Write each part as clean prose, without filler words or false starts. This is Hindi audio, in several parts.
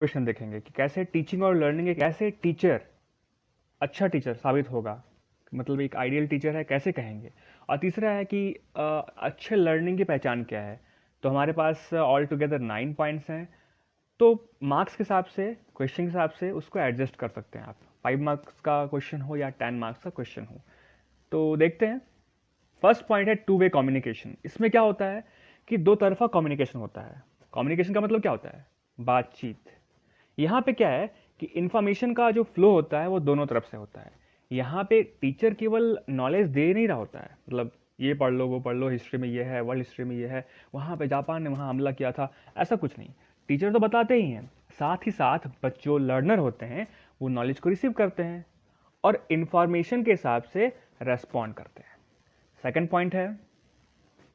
क्वेश्चन देखेंगे कि कैसे टीचिंग और लर्निंग एक ऐसे टीचर अच्छा टीचर साबित होगा, मतलब एक आइडियल टीचर है कैसे कहेंगे। और तीसरा है कि अच्छे लर्निंग की पहचान क्या है। तो हमारे पास ऑल टुगेदर 9 पॉइंट्स हैं। तो मार्क्स के हिसाब से, क्वेश्चन के हिसाब से उसको एडजस्ट कर सकते हैं आप। 5 मार्क्स का क्वेश्चन हो या 10 मार्क्स का क्वेश्चन हो। तो देखते हैं। फर्स्ट पॉइंट है टू वे कम्युनिकेशन। इसमें क्या होता है कि दो तरफा कम्युनिकेशन होता है। कम्युनिकेशन का मतलब क्या होता है? बातचीत। यहाँ पे क्या है कि इंफॉर्मेशन का जो फ्लो होता है वो दोनों तरफ से होता है। यहाँ पे टीचर केवल नॉलेज दे नहीं रहा होता है, मतलब ये पढ़ लो वो पढ़ लो, हिस्ट्री में ये है, वर्ल्ड हिस्ट्री में ये है, वहाँ पे जापान ने वहाँ हमला किया था, ऐसा कुछ नहीं। टीचर तो बताते ही हैं, साथ ही साथ जो लर्नर होते हैं वो नॉलेज को रिसीव करते हैं और इंफॉर्मेशन के हिसाब से रेस्पॉन्ड करते हैं। सेकंड पॉइंट है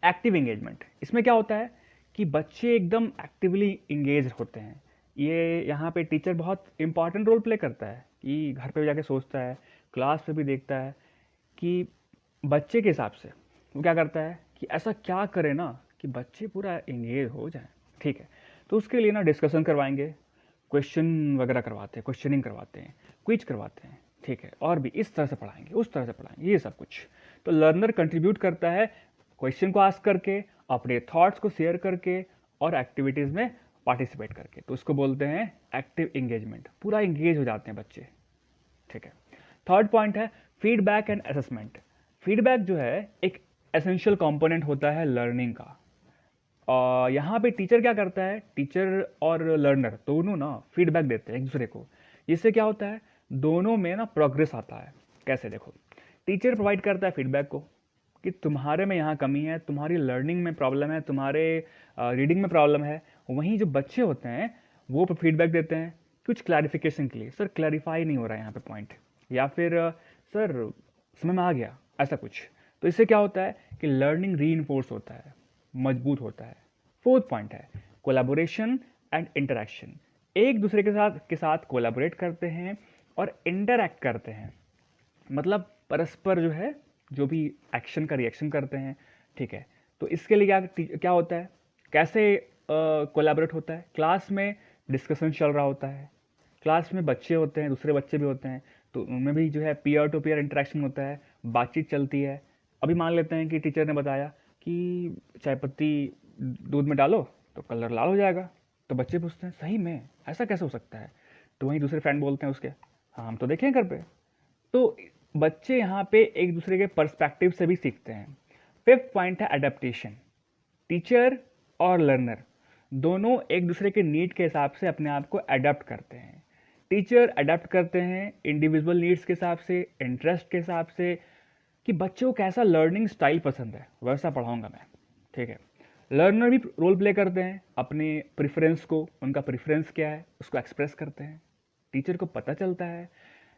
एक्टिव एंगेजमेंट। इसमें क्या होता है कि बच्चे एकदम एक्टिवली इंगेज होते हैं। ये यहाँ पे टीचर बहुत इंपॉर्टेंट रोल प्ले करता है कि घर पे जाके सोचता है, क्लास पे भी देखता है कि बच्चे के हिसाब से वो क्या करता है कि ऐसा क्या करे ना कि बच्चे पूरा इंगेज हो जाए। ठीक है, तो उसके लिए ना डिस्कशन करवाएंगे, क्वेश्चन वगैरह करवाते हैं, क्वेश्चनिंग करवाते हैं, क्विज करवाते हैं। ठीक है, और भी इस तरह से पढ़ाएंगे, उस तरह से पढ़ाएंगे, ये सब कुछ। तो लर्नर कंट्रीब्यूट करता है क्वेश्चन को आस्क करके, अपने थॉट्स को शेयर करके और एक्टिविटीज़ में पार्टिसिपेट करके। तो उसको बोलते हैं एक्टिव इंगेजमेंट। पूरा इंगेज हो जाते हैं बच्चे। ठीक है। थर्ड पॉइंट है फीडबैक एंड असेसमेंट। फीडबैक जो है एक एसेंशियल कंपोनेंट होता है लर्निंग का। और यहाँ पे टीचर क्या करता है, टीचर और लर्नर दोनों ना फीडबैक देते हैं एक दूसरे को। इससे क्या होता है, दोनों में ना प्रोग्रेस आता है। कैसे? देखो, टीचर प्रोवाइड करता है फीडबैक को कि तुम्हारे में यहाँ कमी है, तुम्हारी लर्निंग में प्रॉब्लम है, तुम्हारे रीडिंग में प्रॉब्लम है। वहीं जो बच्चे होते हैं वो फीडबैक देते हैं कुछ क्लैरिफिकेशन के लिए, सर क्लैरिफाई नहीं हो रहा है यहाँ पे पॉइंट, या फिर सर समझ में आ गया, ऐसा कुछ। तो इससे क्या होता है कि लर्निंग री होता है, मजबूत होता है। फोर्थ पॉइंट है कोलैबोरेशन एंड इंटरेक्शन। एक दूसरे के साथ कोलैबोरेट करते हैं और इंटरैक्ट करते हैं, मतलब परस्पर जो है जो भी एक्शन का रिएक्शन करते हैं। ठीक है, तो इसके लिए क्या क्या होता है, कैसे कोलैबोरेट होता है? क्लास में डिस्कशन चल रहा होता है, क्लास में बच्चे होते हैं, दूसरे बच्चे भी होते हैं, तो उनमें भी जो है पीयर टू पीयर इंटरेक्शन होता है, बातचीत चलती है। अभी मान लेते हैं कि टीचर ने बताया कि चाय पत्ती दूध में डालो तो कलर लाल हो जाएगा। तो बच्चे पूछते हैं सही में ऐसा कैसे हो सकता है? तो वहीं दूसरे फ्रेंड बोलते हैं उसके, हाँ हम तो देखें घर पे। तो बच्चे यहाँ पे एक दूसरे के पर्सपेक्टिव से भी सीखते हैं। फिफ्थ पॉइंट है एडेप्टेशन। टीचर और लर्नर दोनों एक दूसरे के नीड के हिसाब से अपने आप को अडेप्ट करते हैं। टीचर अडेप्ट करते हैं इंडिविजुअल नीड्स के हिसाब से, इंटरेस्ट के हिसाब से, कि बच्चों को कैसा लर्निंग स्टाइल पसंद है वैसा पढ़ाऊंगा मैं। ठीक है, लर्नर भी रोल प्ले करते हैं अपने प्रेफरेंस को, उनका प्रेफरेंस क्या है उसको एक्सप्रेस करते हैं। टीचर को पता चलता है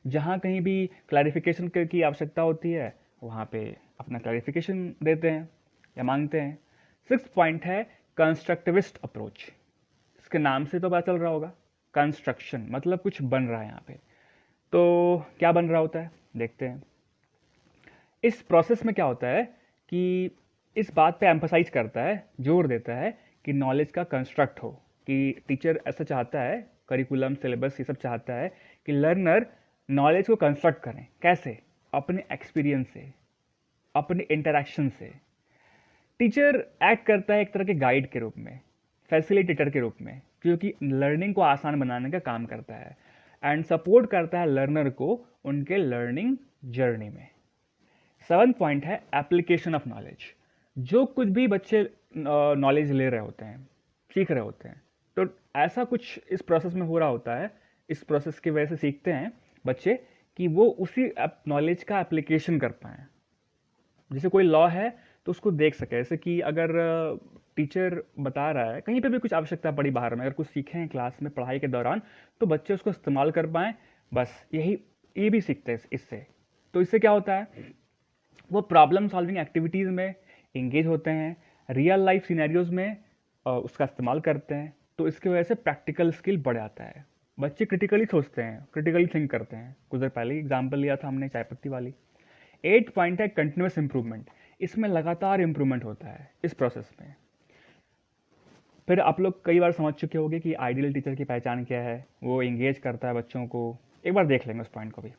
जहाँ कहीं भी क्लैरिफिकेशन की आवश्यकता होती है वहाँ पे अपना क्लैरिफिकेशन देते हैं या मांगते हैं। सिक्स पॉइंट है कंस्ट्रक्टिविस्ट अप्रोच। इसके नाम से तो पता चल रहा होगा, कंस्ट्रक्शन मतलब कुछ बन रहा है यहाँ पे। तो क्या बन रहा होता है देखते हैं। इस प्रोसेस में क्या होता है कि इस बात पे एम्फसाइज करता है, जोर देता है कि नॉलेज का कंस्ट्रक्ट हो, कि टीचर ऐसा चाहता है, करिकुलम सिलेबस ये सब चाहता है कि लर्नर नॉलेज को कंस्ट्रक्ट करें। कैसे? अपने एक्सपीरियंस से, अपने इंटरेक्शन से। टीचर एक्ट करता है एक तरह के गाइड के रूप में, फैसिलिटेटर के रूप में, क्योंकि लर्निंग को आसान बनाने का काम करता है एंड सपोर्ट करता है लर्नर को उनके लर्निंग जर्नी में। सेवन पॉइंट है एप्लीकेशन ऑफ नॉलेज। जो कुछ भी बच्चे नॉलेज ले रहे होते हैं, सीख रहे होते हैं, तो ऐसा कुछ इस प्रोसेस में हो रहा होता है, इस प्रोसेस की वजह से सीखते हैं बच्चे कि वो उसी नॉलेज का एप्लीकेशन कर पाएँ। जैसे कोई लॉ है तो उसको देख सके, जैसे कि अगर टीचर बता रहा है, कहीं पे भी कुछ आवश्यकता पड़ी बाहर में, अगर कुछ सीखे हैं क्लास में पढ़ाई के दौरान, तो बच्चे उसको इस्तेमाल कर पाएँ। बस यही, ये भी सीखते हैं इससे। तो इससे क्या होता है, वो प्रॉब्लम सॉल्विंग एक्टिविटीज़ में इंगेज होते हैं, रियल लाइफ सिनेरियोज में उसका इस्तेमाल करते हैं। तो इसकी वजह से प्रैक्टिकल स्किल बढ़ जाता है। बच्चे क्रिटिकली सोचते हैं, क्रिटिकली थिंक करते हैं। कुछ देर पहले एग्जाम्पल लिया था हमने चाय पत्ती वाली। एट पॉइंट है कंटिन्यूस इंप्रूवमेंट। इसमें लगातार इंप्रूवमेंट होता है इस प्रोसेस में। फिर आप लोग कई बार समझ चुके होंगे कि आइडियल टीचर की पहचान क्या है, वो इंगेज करता है बच्चों को। एक बार देख लेंगे उस पॉइंट को भी,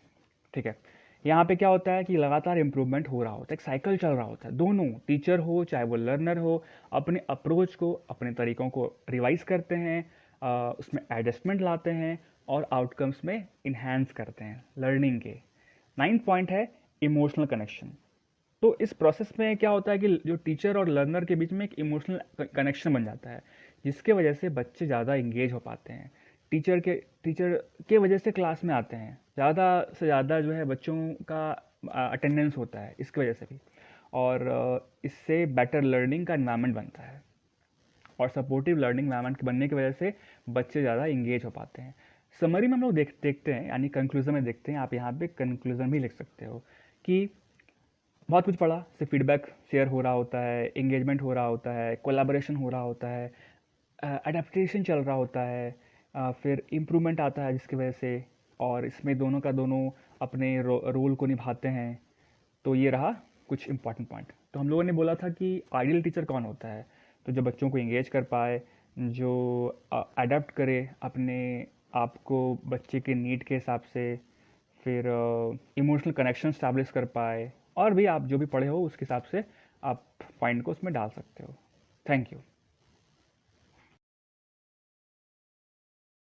ठीक है। यहाँ पे क्या होता है कि लगातार इम्प्रूवमेंट हो रहा होता है, एक साइकिल चल रहा होता है, दोनों टीचर हो चाहे वो लर्नर हो अपने अप्रोच को, अपने तरीक़ों को रिवाइज करते हैं, उसमें एडजस्टमेंट लाते हैं और आउटकम्स में इन्हेंस करते हैं लर्निंग के। 9th पॉइंट है इमोशनल कनेक्शन। तो इस प्रोसेस में क्या होता है कि जो टीचर और लर्नर के बीच में एक इमोशनल कनेक्शन बन जाता है, जिसके वजह से बच्चे ज़्यादा इंगेज हो पाते हैं। टीचर के वजह से क्लास में आते हैं, ज़्यादा से ज़्यादा जो है बच्चों का अटेंडेंस होता है इसकी वजह से भी, और इससे बेटर लर्निंग का इन्वायरमेंट बनता है, और सपोर्टिव लर्निंग इन्वायरमेंट बनने की वजह से बच्चे ज़्यादा इंगेज हो पाते हैं। समरी में हम लोग देखते हैं, यानी कंक्लूजन में देखते हैं, आप यहाँ पे कंक्लूजन भी लिख सकते हो कि बहुत कुछ पढ़ा, से फीडबैक शेयर हो रहा होता है, एंगेजमेंट हो रहा होता है, कोलैबोरेशन हो रहा होता है, अडेप्टेशन चल रहा होता है, फिर इम्प्रूवमेंट आता है जिसकी वजह से, और इसमें दोनों का दोनों अपने रोल को निभाते हैं। तो ये रहा कुछ इंपॉर्टेंट पॉइंट। तो हम लोगों ने बोला था कि आइडियल टीचर कौन होता है, तो जो बच्चों को इंगेज कर पाए, जो अडेप्ट करे अपने आप को बच्चे के नीड के हिसाब से, फिर इमोशनल कनेक्शन स्टैब्लिश कर पाए, और भी आप जो भी पढ़े हो उसके हिसाब से आप पॉइंट को उसमें डाल सकते हो। Thank you.